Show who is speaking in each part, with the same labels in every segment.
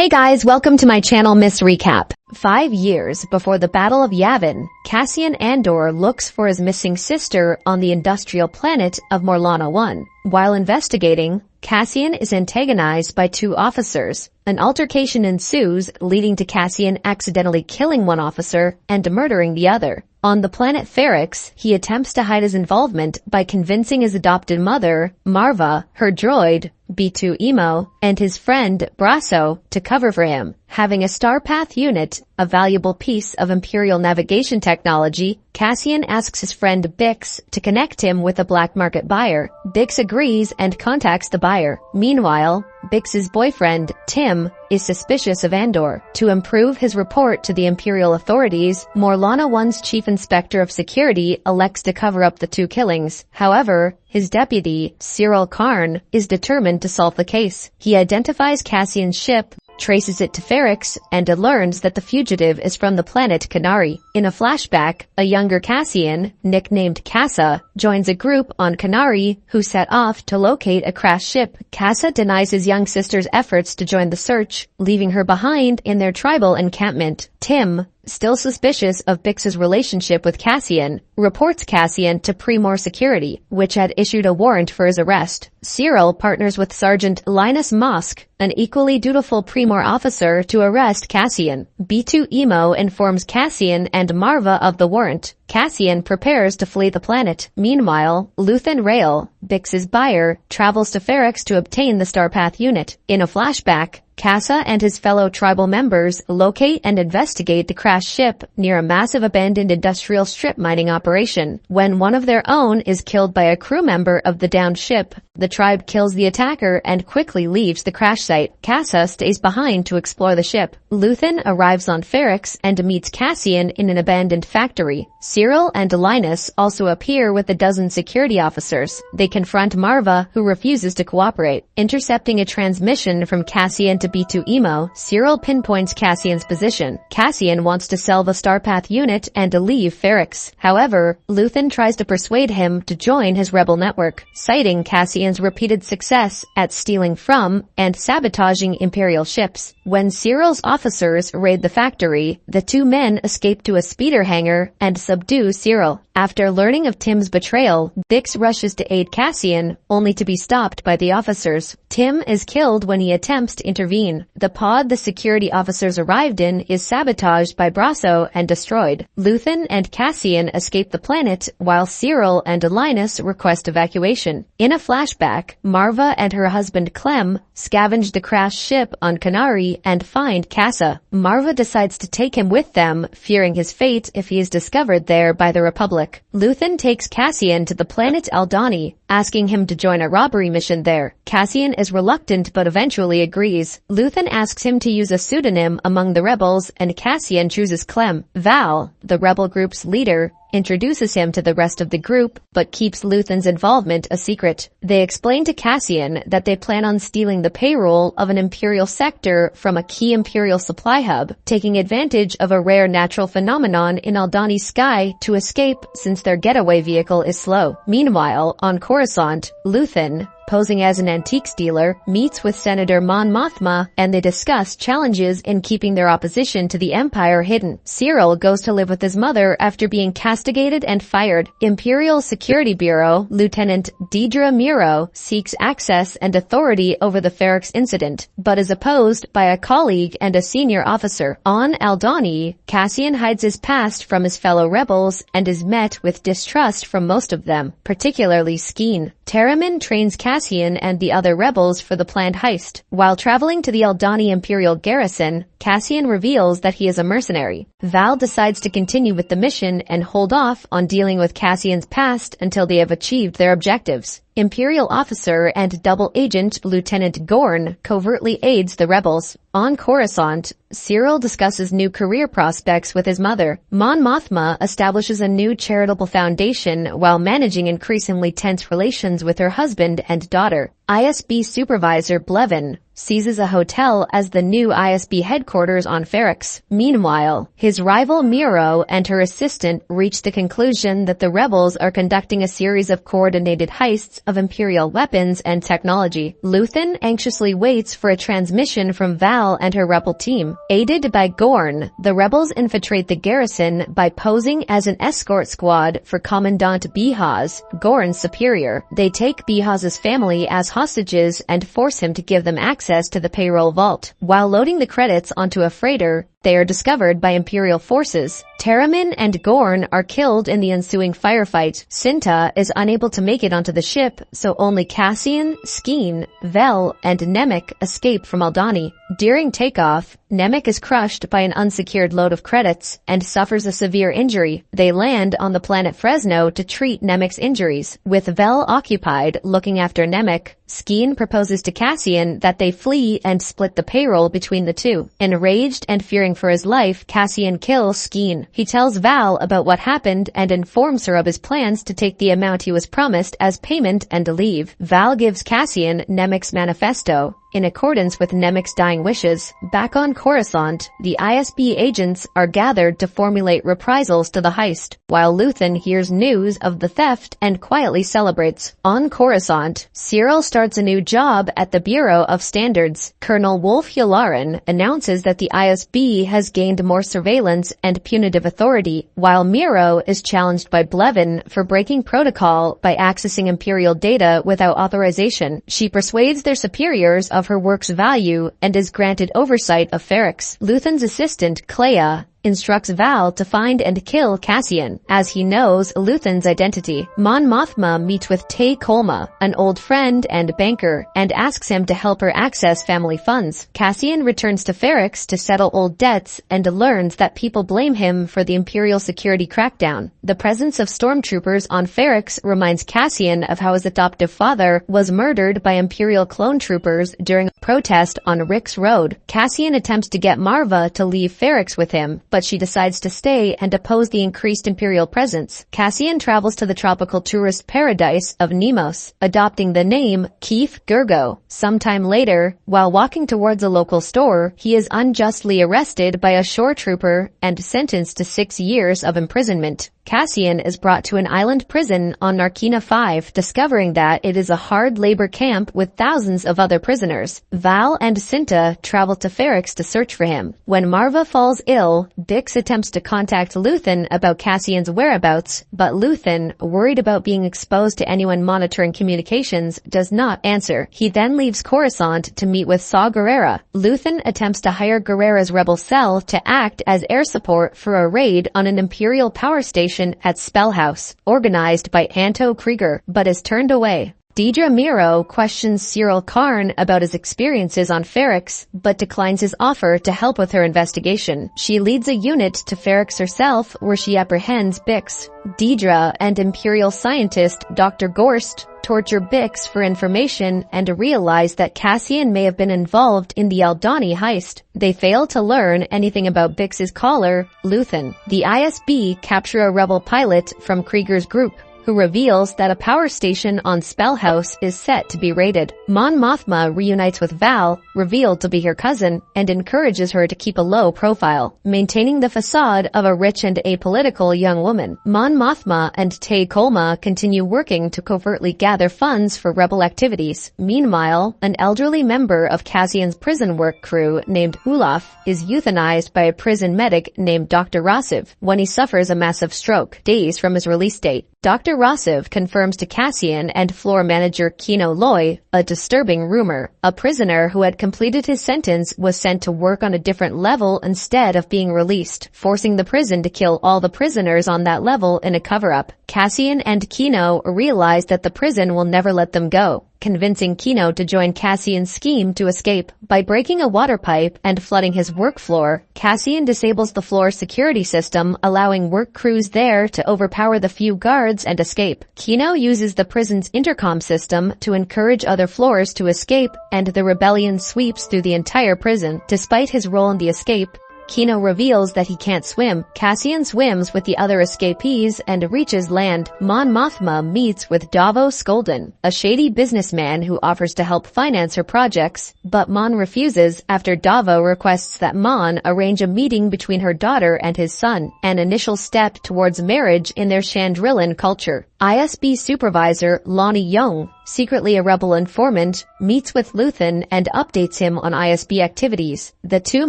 Speaker 1: Hey guys, welcome to my channel Miss Recap. 5 years before the Battle of Yavin, Cassian Andor looks for his missing sister on the industrial planet of Morlana 1. While investigating, Cassian is antagonized by two officers. An altercation ensues, leading to Cassian accidentally killing one officer and murdering the other. On the planet Ferrix, he attempts to hide his involvement by convincing his adopted mother, Marva, her droid, B2EMO, and his friend, Brasso, to cover for him. Having a Starpath unit, a valuable piece of Imperial navigation technology, Cassian asks his friend Bix to connect him with a black market buyer. Bix agrees and contacts the buyer. Meanwhile, Bix's boyfriend, Tim, is suspicious of Andor. To improve his report to the Imperial authorities, Morlana 1's chief inspector of security elects to cover up the two killings. However, his deputy, Syril Karn, is determined to solve the case. He identifies Cassian's ship, traces it to Ferrix, and learns that the fugitive is from the planet Kenari. In a flashback, a younger Cassian, nicknamed Kassa, joins a group on Kenari who set off to locate a crashed ship. Kassa denies his young sister's efforts to join the search, leaving her behind in their tribal encampment. Tim, still suspicious of Bix's relationship with Cassian, reports Cassian to Primor Security, which had issued a warrant for his arrest. Syril partners with Sergeant Linus Mosk, an equally dutiful Primor officer, to arrest Cassian. B2EMO informs Cassian and Marva of the warrant. Cassian prepares to flee the planet. Meanwhile, Luthen Rael, Bix's buyer, travels to Ferrix to obtain the Starpath unit. In a flashback, Kassa and his fellow tribal members locate and investigate the crashed ship near a massive abandoned industrial strip mining operation. When one of their own is killed by a crew member of the downed ship, the tribe kills the attacker and quickly leaves the crash site. Kassa stays behind to explore the ship. Luthen arrives on Ferrix and meets Cassian in an abandoned factory. Syril and Linus also appear with a dozen security officers. They confront Marva, who refuses to cooperate. Intercepting a transmission from Cassian to B2EMO, Syril pinpoints Cassian's position. Cassian wants to sell the Starpath unit and leave Ferrix. However, Luthen tries to persuade him to join his rebel network, citing Cassian's repeated success at stealing from and sabotaging Imperial ships. When Syril's officers raid the factory, the two men escape to a speeder hangar and subdue Syril. After learning of Tim's betrayal, Bix rushes to aid Cassian, only to be stopped by the officers. Tim is killed when he attempts to intervene. The pod the security officers arrived in is sabotaged by Brasso and destroyed. Luthen and Cassian escape the planet, while Syril and Linus request evacuation. In a flashback, Marva and her husband Clem scavenge the crashed ship on Kenari and find Kassa. Marva decides to take him with them, fearing his fate if he is discovered there by the Republic. Luthen takes Cassian to the planet Aldhani, asking him to join a robbery mission there. Cassian is reluctant but eventually agrees. Luthen asks him to use a pseudonym among the rebels, and Cassian chooses Clem. Val, the rebel group's leader, introduces him to the rest of the group, but keeps Luthen's involvement a secret. They explain to Cassian that they plan on stealing the payroll of an Imperial sector from a key Imperial supply hub, taking advantage of a rare natural phenomenon in Aldhani's sky to escape since their getaway vehicle is slow. Meanwhile, on Coruscant, Luthen, posing as an antiques dealer, meets with Senator Mon Mothma, and they discuss challenges in keeping their opposition to the Empire hidden. Syril goes to live with his mother after being castigated and fired. Imperial Security Bureau Lieutenant Dedra Meero seeks access and authority over the Ferrix incident, but is opposed by a colleague and a senior officer. On Aldhani, Cassian hides his past from his fellow rebels and is met with distrust from most of them, particularly Skeen. Terramin trains Cassian and the other rebels for the planned heist. While traveling to the Aldhani Imperial garrison, Cassian reveals that he is a mercenary. Val decides to continue with the mission and hold off on dealing with Cassian's past until they have achieved their objectives. Imperial officer and double agent Lieutenant Gorn covertly aids the rebels. On Coruscant, Syril discusses new career prospects with his mother. Mon Mothma establishes a new charitable foundation while managing increasingly tense relations with her husband and daughter. ISB supervisor Blevin seizes a hotel as the new ISB headquarters on Ferrix. Meanwhile, his rival Meero and her assistant reach the conclusion that the rebels are conducting a series of coordinated heists of Imperial weapons and technology. Luthen anxiously waits for a transmission from Val and her rebel team. Aided by Gorn, the rebels infiltrate the garrison by posing as an escort squad for Commandant Bihaz, Gorn's superior. They take Bihaz's family as hostages and force him to give them access to the payroll vault. While loading the credits onto a freighter, they are discovered by Imperial forces. Terramin and Gorn are killed in the ensuing firefight. Cinta is unable to make it onto the ship, so only Cassian, Skeen, Vel, and Nemik escape from Aldhani. During takeoff, Nemik is crushed by an unsecured load of credits and suffers a severe injury. They land on the planet Fresno to treat Nemik's injuries. With Vel occupied looking after Nemik, Skeen proposes to Cassian that they flee and split the payroll between the two. Enraged and fearing for his life, Cassian kills Skeen. He tells Val about what happened and informs her of his plans to take the amount he was promised as payment and leave. Val gives Cassian Nemik's manifesto. In accordance with Nemik's dying wishes, back on Coruscant, the ISB agents are gathered to formulate reprisals to the heist, while Luthen hears news of the theft and quietly celebrates. On Coruscant, Syril starts a new job at the Bureau of Standards. Colonel Wolf Yularen announces that the ISB has gained more surveillance and punitive authority, while Meero is challenged by Blevin for breaking protocol by accessing Imperial data without authorization. She persuades their superiors of her work's value and is granted oversight of Ferrix. Luthen's assistant, Clea, instructs Val to find and kill Cassian, as he knows Luthen's identity. Mon Mothma meets with Tay Kolma, an old friend and banker, and asks him to help her access family funds. Cassian returns to Ferrix to settle old debts and learns that people blame him for the Imperial security crackdown. The presence of stormtroopers on Ferrix reminds Cassian of how his adoptive father was murdered by Imperial clone troopers during a protest on Rick's Road. Cassian attempts to get Marva to leave Ferrix with him, but she decides to stay and oppose the increased Imperial presence. Cassian travels to the tropical tourist paradise of Nemos, adopting the name Keith Gergo. Sometime later, while walking towards a local store, he is unjustly arrested by a shore trooper and sentenced to 6 years of imprisonment. Cassian is brought to an island prison on Narkina 5, discovering that it is a hard labor camp with thousands of other prisoners. Val and Cinta travel to Ferrix to search for him. When Marva falls ill, Bix attempts to contact Luthen about Cassian's whereabouts, but Luthen, worried about being exposed to anyone monitoring communications, does not answer. He then leaves Coruscant to meet with Saw Gerrera. Luthen attempts to hire Gerrera's rebel cell to act as air support for a raid on an Imperial power station at Spellhouse, organized by Anto Krieger, but is turned away. Dedra Meero questions Syril Karn about his experiences on Ferrix, but declines his offer to help with her investigation. She leads a unit to Ferrix herself, where she apprehends Bix. Dedra and Imperial scientist Dr. Gorst torture Bix for information and realize that Cassian may have been involved in the Aldhani heist. They fail to learn anything about Bix's caller, Luthen. The ISB capture a rebel pilot from Krieger's group, who reveals that a power station on Spellhouse is set to be raided. Mon Mothma reunites with Val, revealed to be her cousin, and encourages her to keep a low profile, maintaining the facade of a rich and apolitical young woman. Mon Mothma and Tay Kolma continue working to covertly gather funds for rebel activities. Meanwhile, an elderly member of Cassian's prison work crew named Olaf is euthanized by a prison medic named Dr. Rasiv when he suffers a massive stroke, days from his release date. Dr. Rasiv confirms to Cassian and floor manager Kino Loy a disturbing rumor. A prisoner who had completed his sentence was sent to work on a different level instead of being released, forcing the prison to kill all the prisoners on that level in a cover-up. Cassian and Kino realize that the prison will never let them go, convincing Kino to join Cassian's scheme to escape. By breaking a water pipe and flooding his work floor, Cassian disables the floor's security system, allowing work crews there to overpower the few guards and escape. Kino uses the prison's intercom system to encourage other floors to escape, and the rebellion sweeps through the entire prison. Despite his role in the escape, Kino reveals that he can't swim. Cassian swims with the other escapees and reaches land. Mon Mothma meets with Davo Skolden, a shady businessman who offers to help finance her projects, but Mon refuses after Davo requests that Mon arrange a meeting between her daughter and his son, an initial step towards marriage in their Chandrilan culture. ISB supervisor Lonnie Young, secretly a rebel informant, meets with Luthen and updates him on ISB activities. The two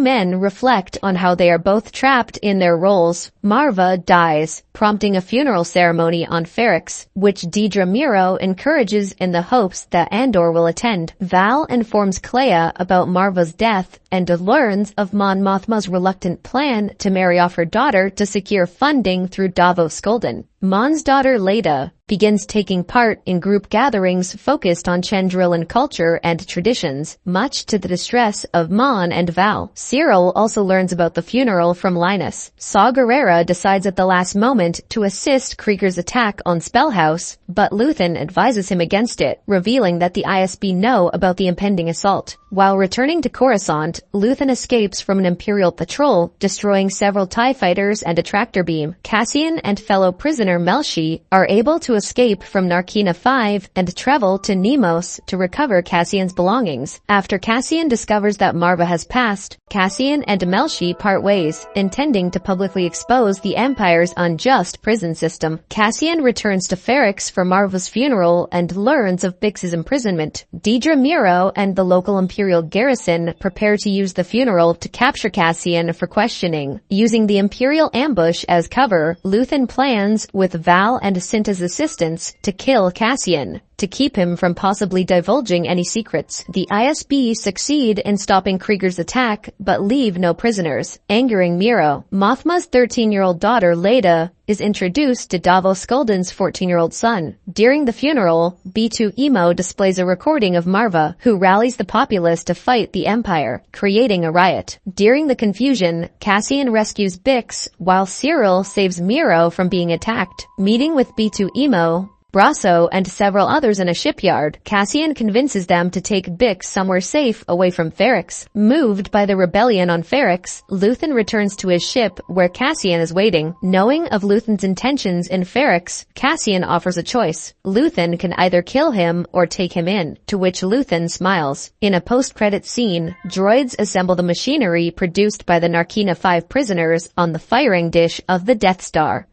Speaker 1: men reflect on how they are both trapped in their roles. Marva dies, prompting a funeral ceremony on Ferrix, which Dedra Meero encourages in the hopes that Andor will attend. Val informs Clea about Marva's death and learns of Mon Mothma's reluctant plan to marry off her daughter to secure funding through Davo Skolden. Mon's daughter Leda begins taking part in group gatherings focused on Chandrilan culture and traditions, much to the distress of Mon and Val. Syril also learns about the funeral from Linus. Saw Gerrera decides at the last moment to assist Krieger's attack on Spellhouse, but Luthen advises him against it, revealing that the ISB know about the impending assault. While returning to Coruscant, Luthen escapes from an Imperial patrol, destroying several TIE fighters and a tractor beam. Cassian and fellow prisoner Melshi are able to escape from Narkina 5 and travel to Nemos to recover Cassian's belongings. After Cassian discovers that Marva has passed, Cassian and Melshi part ways, intending to publicly expose the Empire's unjust prison system. Cassian returns to Ferrix for Marva's funeral and learns of Bix's imprisonment. Dedra Meero and the local Imperial garrison prepare to use the funeral to capture Cassian for questioning. Using the Imperial ambush as cover, Luthen plans, with Val and Cinta's assistance, to kill Cassian, to keep him from possibly divulging any secrets. The ISB succeed in stopping Krieger's attack, but leave no prisoners, angering Meero. Mothma's 13-year-old daughter, Leda, is introduced to Davo Skolden's 14-year-old son. During the funeral, B2 Emo displays a recording of Marva, who rallies the populace to fight the Empire, creating a riot. During the confusion, Cassian rescues Bix, while Syril saves Meero from being attacked. Meeting with B2 Emo, Brasso, and several others in a shipyard, Cassian convinces them to take Bix somewhere safe away from Ferrix. Moved by the rebellion on Ferrix, Luthen returns to his ship where Cassian is waiting. Knowing of Luthen's intentions in Ferrix, Cassian offers a choice. Luthen can either kill him or take him in, to which Luthen smiles. In a post-credit scene, droids assemble the machinery produced by the Narkina 5 prisoners on the firing dish of the Death Star.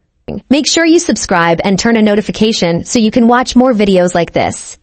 Speaker 1: Make sure you subscribe and turn on notification so you can watch more videos like this.